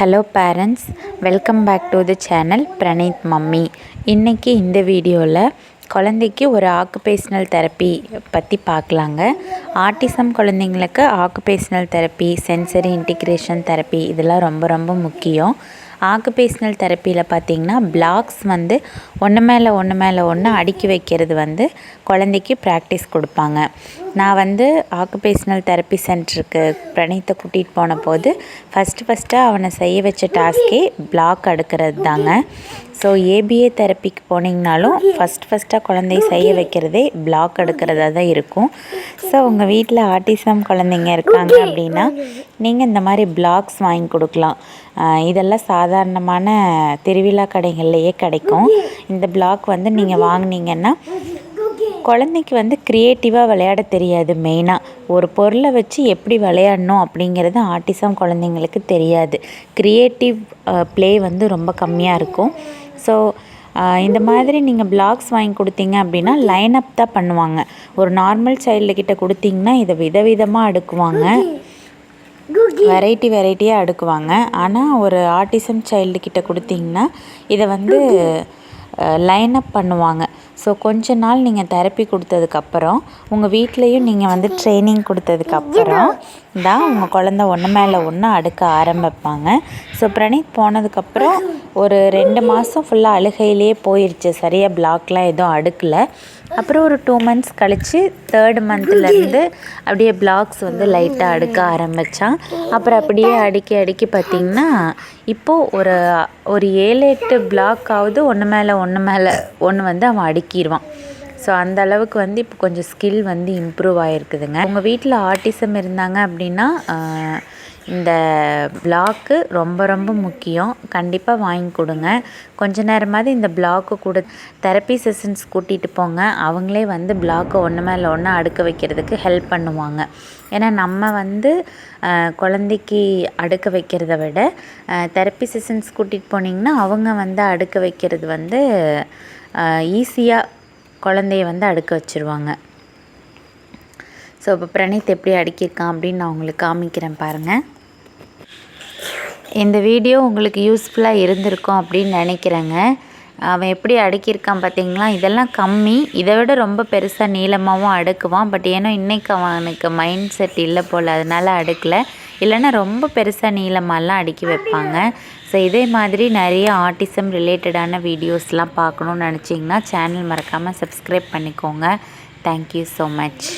Hello parents, welcome back to the channel Praneeth mummy. இன்றைக்கி இந்த வீடியோவில் குழந்தைக்கு ஒரு ஆக்குபேஷனல் தெரப்பி பற்றி பார்க்கலாங்க. ஆட்டிசம் குழந்தைங்களுக்கு occupational therapy, sensory integration therapy இதெல்லாம் ரொம்ப ரொம்ப முக்கியம். ஆக்குபேஷனல் தெரப்பியில் பார்த்திங்கன்னா பிளாக்ஸ் ஒன்று மேலே ஒன்று அடுக்கி வைக்கிறது குழந்தைக்கு ப்ராக்டிஸ் கொடுப்பாங்க. நான் ஆக்குபேஷனல் தெரப்பி சென்டருக்கு பிரணீத்தை கூட்டிகிட்டு போன போது ஃபஸ்ட்டு அவனை செய்ய வச்ச டாஸ்கே பிளாக் அடுக்கிறது தாங்க. ஸோ ஏபிஏ தெரப்பிக்கு போனீங்கனாலும் ஃபஸ்ட்டாக குழந்தை செய்ய வைக்கிறதே பிளாக் எடுக்கிறதா தான் இருக்கும். ஸோ உங்கள் வீட்டில் ஆட்டிசம் குழந்தைங்க இருக்காங்க அப்படின்னா நீங்கள் இந்த மாதிரி பிளாக்ஸ் வாங்கி கொடுக்கலாம். இதெல்லாம் சாதாரணமான திருவிழா கடைகள்லையே கிடைக்கும். இந்த பிளாக் நீங்கள் வாங்கினீங்கன்னா குழந்தைக்கு க்ரியேட்டிவாக விளையாட தெரியாது. மெயினாக ஒரு பொருளை வச்சு எப்படி விளையாடணும் அப்படிங்கிறது ஆட்டிசம் குழந்தைங்களுக்கு தெரியாது. க்ரியேட்டிவ் ப்ளே ரொம்ப கம்மியாக இருக்கும். ஸோ இந்த மாதிரி நீங்கள் பிளாக்ஸ் வாங்கி கொடுத்தீங்க அப்படின்னா லைன் அப் தான் பண்ணுவாங்க. ஒரு நார்மல் சைல்டுக்கிட்ட கொடுத்தீங்கன்னா இதை விதவிதமாக அடுக்குவாங்க, வெரைட்டியாக அடுக்குவாங்க. ஆனால் ஒரு ஆட்டிசம் சைல்டுக்கிட்ட கொடுத்தீங்கன்னா இதை லைன் அப் பண்ணுவாங்க. ஸோ கொஞ்ச நாள் நீங்கள் தெரப்பி கொடுத்ததுக்கப்புறம் உங்கள் வீட்லேயும் நீங்கள் ட்ரைனிங் கொடுத்ததுக்கப்புறம் தான் உங்கள் குழந்த ஒன்று மேலே ஒன்று அடுக்க ஆரம்பிப்பாங்க. ஸோ பிரணீத் போனதுக்கப்புறம் ஒரு 2 மாதம் ஃபுல்லாக அழுகையிலே போயிடுச்சு. சரியாக பிளாக்லாம் எதுவும் அடுக்கலை. அப்புறம் ஒரு 2 மந்த்ஸ் கழித்து 3rd மந்த்லேருந்து அப்படியே பிளாக்ஸ் லைட்டாக அடுக்க ஆரம்பித்தான். அப்புறம் அப்படியே அடுக்கி பார்த்திங்கன்னா இப்போது ஒரு 7-8 பிளாக்காவது ஒன்று மேலே ஒன்று அவன் அடுக்கிடுவான். ஸோ அந்த அளவுக்கு இப்போ கொஞ்சம் ஸ்கில் இம்ப்ரூவ் ஆகிருக்குதுங்க. உங்கள் வீட்டில் ஆட்டிசம் இருந்தாங்க அப்படின்னா இந்த பிளாக்கு ரொம்ப ரொம்ப முக்கியம். கண்டிப்பாக வாங்கி கொடுங்க. கொஞ்ச நேரமாவது இந்த பிளாக்கு கூட தெரப்பி செஷன்ஸ் கூட்டிகிட்டு போங்க. அவங்களே பிளாக்கை ஒன்று மேலே ஒன்று அடுக்க வைக்கிறதுக்கு ஹெல்ப் பண்ணுவாங்க. ஏன்னா நம்ம குழந்தைக்கு அடுக்க வைக்கிறத விட தெரப்பி செஷன்ஸ் கூட்டிகிட்டு போனீங்கன்னா அவங்க அடுக்க வைக்கிறது ஈஸியாக குழந்தைய அடுக்க வச்சுருவாங்க. ஸோ இப்போ பிரணீத் எப்படி அடுக்கியிருக்கான் அப்படின்னு நான் உங்களுக்கு காமிக்கிறேன் பாருங்கள். இந்த வீடியோ உங்களுக்கு யூஸ்ஃபுல்லாக இருந்திருக்கும் அப்படின்னு நினைக்கிறேங்க. அவன் எப்படி அடுக்கியிருக்கான் பார்த்தீங்களா? இதெல்லாம் கம்மி, இதை விட ரொம்ப பெருசாக நீளமாகவும் அடுக்குவான். பட் ஏன்னா இன்றைக்கி அவனுக்கு மைண்ட் செட் இல்லை போல், அதனால் அடுக்கலை. இல்லைன்னா ரொம்ப பெருசாக நீளமாலாம் அடுக்கி வைப்பாங்க. ஸோ இதே மாதிரி நிறைய ஆட்டிசம் ரிலேட்டடான வீடியோஸ்லாம் பார்க்கணுன்னு நினச்சிங்கன்னா சேனல் மறக்காமல் சப்ஸ்கிரைப் பண்ணிக்கோங்க. Thank you so much.